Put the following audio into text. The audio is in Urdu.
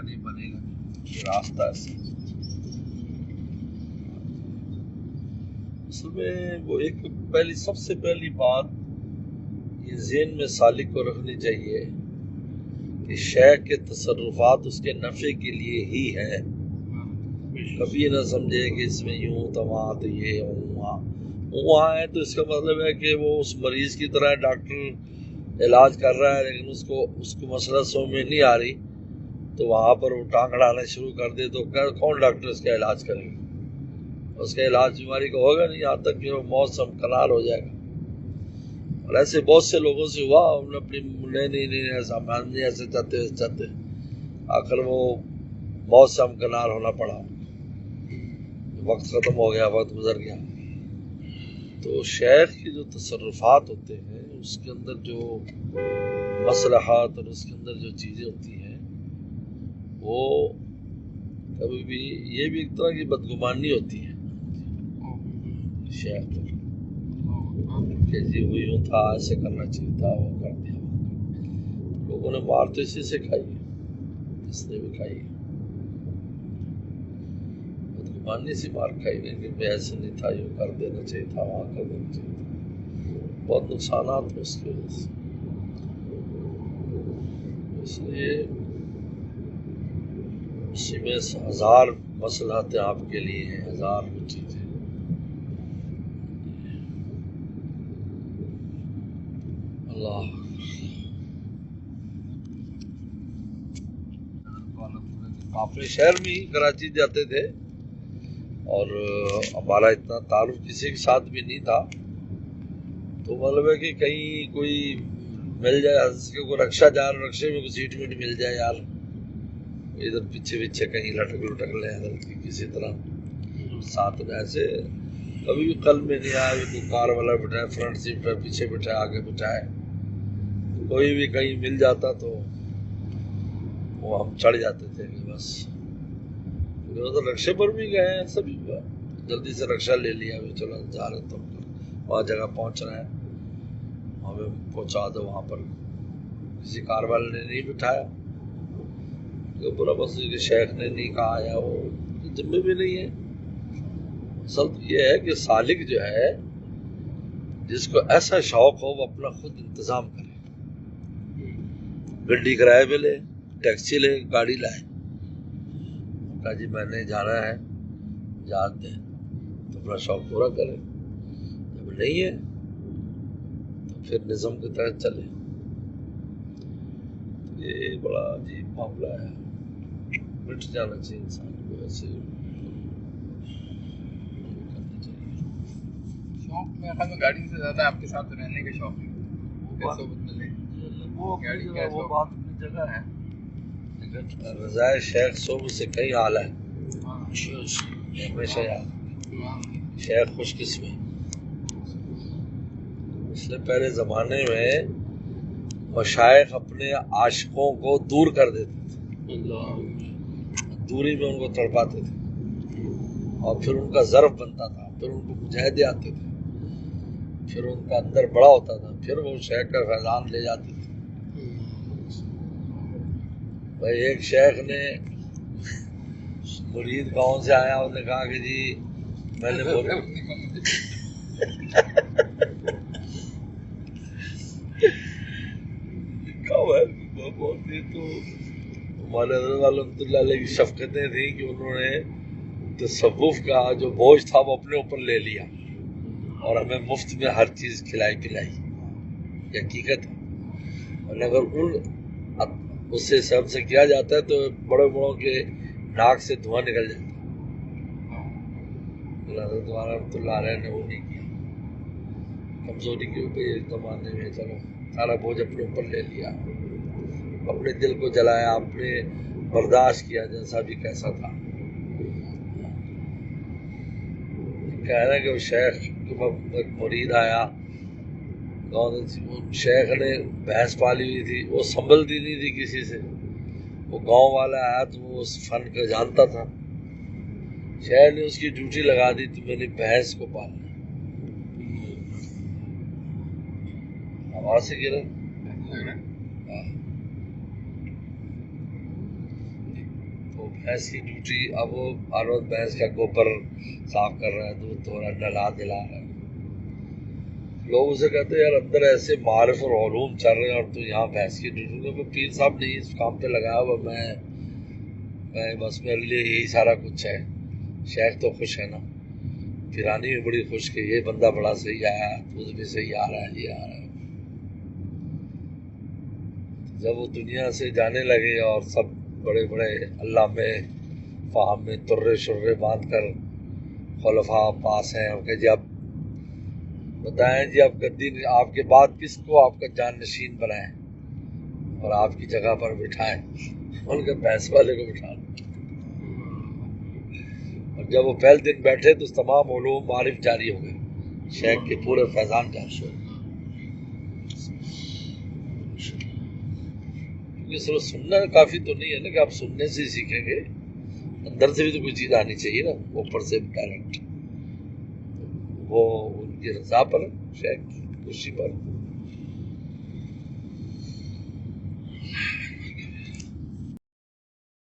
نہیں بنے گا، یہ راستہ ایسا۔ اصل میں وہ ایک سب سے پہلی بات یہ ذہن میں سالک کو رکھنی چاہیے کہ شیخ کے تصرفات اس کے نفع کے لیے ہی ہیں، کبھی نہ سمجھے کہ اس میں یوں تو وہاں تو یہ وہاں ہے، تو اس کا مطلب ہے کہ وہ اس مریض کی طرح ڈاکٹر علاج کر رہا ہے، لیکن اس کو مسئلہ سمجھ میں نہیں آ رہی تو وہاں پر وہ ٹانگ اڑانا شروع کر دے تو کون ڈاکٹر اس کا علاج کرے گا؟ اس کا علاج بیماری کا ہوگا نہیں، یہاں تک کہ وہ موت سے ہمکنار ہو جائے گا۔ اور ایسے بہت سے لوگوں سے ہوا، انہوں نے اپنی نہیں ایسا ہم نہیں ایسے چاہتے، آخر وہ موت سے ہمکنار ہونا پڑا، وقت ختم ہو گیا، وقت گزر گیا۔ تو شیخ کی جو تصرفات ہوتے ہیں اس کے اندر جو مصلحات اور اس کے اندر جو چیزیں ہوتی ہیں وہ کبھی بھی یہ بھی ایک طرح کی بدگمانی ہوتی ہے شیخ پر کہ جی وہ یوں تھا، ایسے کرنا چاہیے تھا، وہ کر دیا۔ لوگوں نے مار تو اسی سے کھائی ہے، اس نے بھی کھائی ہے، بدگمانی سے مار کھائی ہے کہ میں ایسے نہیں تھا، یوں کر دینا چاہیے تھا، وہاں کر دینا چاہیے تھا۔ بہت نقصانات ہیں اس کی وجہ سے۔ اس لیے اسی میں 1000 مصلحتیں آپ کے لیے ہیں، 1000 چیزیں۔ اللہ اپنے شہر میں ہی کراچی جاتے تھے اور ہمارا اتنا تعارف کسی کے ساتھ بھی نہیں تھا، تو مطلب ہے کہ کہیں کوئی مل جائے، کوئی رکشہ جا رہا، رکشے میں کوئی سیٹ ویٹ مل جائے یار، ادھر پیچھے کہیں لٹک لیں ادھر کسی طرح ساتھ میں، ایسے کبھی بھی قلب میں نہیں آیا کوئی کار والا بٹھائے، فرنٹ سیٹ پہ پیچھے بٹھائے، آگے بٹھائے، کوئی بھی کہیں مل جاتا تو وہ ہم چڑھ جاتے تھے کہ بس تو رکشے پر بھی گئے ہیں، سبھی جلدی سے رکشہ لے لیا، چلو جا رہے تو وہاں جگہ پہنچ رہے ہیں، ہمیں پہنچا دو وہاں پر۔ کسی کار والے نے نہیں بٹھایا، پورا بس شیخ نے نہیں کہا یا وہ ذمہ بھی نہیں ہے۔ اصل تو یہ ہے کہ سالک جو ہے جس کو ایسا شوق ہو وہ اپنا خود انتظام کرے، گڈی کرائے پہ لے، ٹیکسی لے، گاڑی لائے، کہا جی میں نے جانا ہے، جاتے ہیں تو اپنا شوق پورا کرے، جب نہیں ہے تو پھر نظم کی تحت چلے۔ یہ بڑا عجیب معاملہ ہے، مٹ جانا چاہیے انسان کو، ایسے کرنا چاہیے۔ شوق میرے خیال میں گاڑی سے زیادہ آپ کے ساتھ رہنے کا شوق ہے، وہ بات اپنی جگہ ہے، لیکن رضائے شیخ صبح سے کئی اعلیٰ ہے، ہمیشہ یاد شیخ خوش قسم ہے۔ اس لیے پہلے زمانے میں مشائخ اپنے عاشقوں کو دور کر دیتے تھے، دوری میں ان کو تڑپاتے تھے، اور پھر ان کا ظرف بنتا تھا، پھر ان کو مجاہدے آتے تھے، پھر ان کا اندر بڑا ہوتا تھا، پھر وہ شیخ کا فیضان لے جاتے تھے۔ بھائی ایک شیخ نے مرید گاؤں سے آیا، انہوں نے کہا کہ جی میں نے تو ہمارے حضرت رحمۃ اللہ علیہ کی شفقتیں تھیں کہ انہوں نے تصوف کا جو بوجھ تھا وہ اپنے اوپر لے لیا اور ہمیں مفت میں ہر چیز کھلائی پلائی، یہ حقیقت ہے۔ اور اگر اس سے سب سے کیا جاتا ہے تو بڑے بڑوں کے ناک سے دھواں نکل جاتا ہے، حضرت رحمۃ اللہ علیہ نے وہ نہیں کیا، کمزوری کے اوپر اس زمانے میں چلو سارا بوجھ اپنے اوپر لے لیا، اپنے دل کو جلایا، اپنے برداشت کیا جیسا بھی کیسا تھا۔ کہنا کہ وہ شیخ ایک مرید آیا، شیخ نے بھینس پالی ہوئی تھی، وہ سنبھلتی نہیں تھی کسی سے، وہ گاؤں والا آیا تو وہ اس فن کو جانتا تھا، شیخ نے اس کی ڈیوٹی لگا دی تو میں نے بھینس کو پالنا، آواز سے گرا وہ بھینس کی ڈیوٹی، اب وہ ہر روز بھینس کا گوبر صاف کر رہا ہے، دودھ دھو رہا ہے، نہلا دلا رہا ہے. لوگ اسے کہتے ہیں یار اندر ایسے معارف اور علوم چل رہے ہیں اور تو یہاں بھینس کی ڈیوٹی میں. پیر صاحب نہیں اس کام پہ لگایا ہوا، میں بس میرے لیے یہی سارا کچھ ہے. شیخ تو خوش ہے نا، پیرانی بھی بڑی خوش کہ یہ بندہ بڑا صحیح آیا، دودھ بھی صحیح آ رہا ہے، یہ آ رہا ہے. جب وہ دنیا سے جانے لگے اور سب بڑے بڑے اللہ میں فہم میں ترے شرے باندھ کر خلفاء پاس ہیں، اور کہ جی اب بتائیں جی اب گدی آپ کے بعد کس کو آپ کا جان نشین بنائیں اور آپ کی جگہ پر بٹھائیں. ان کے بھینس والے کو بٹھا لیں. اور جب وہ پہلے دن بیٹھے تو تمام علوم معارف جاری ہو گئے، شیخ کے پورے فیضان جاری ہو گئے. کیونکہ صرف سننا کافی تو نہیں ہے نا کہ آپ سننے سے ہی سیکھیں گے، اندر سے بھی تو کوئی چیز آنی چاہیے نا. اوپر سے ڈائریکٹ وہ ان کی رضا پر، شیخ کی خوشی پر.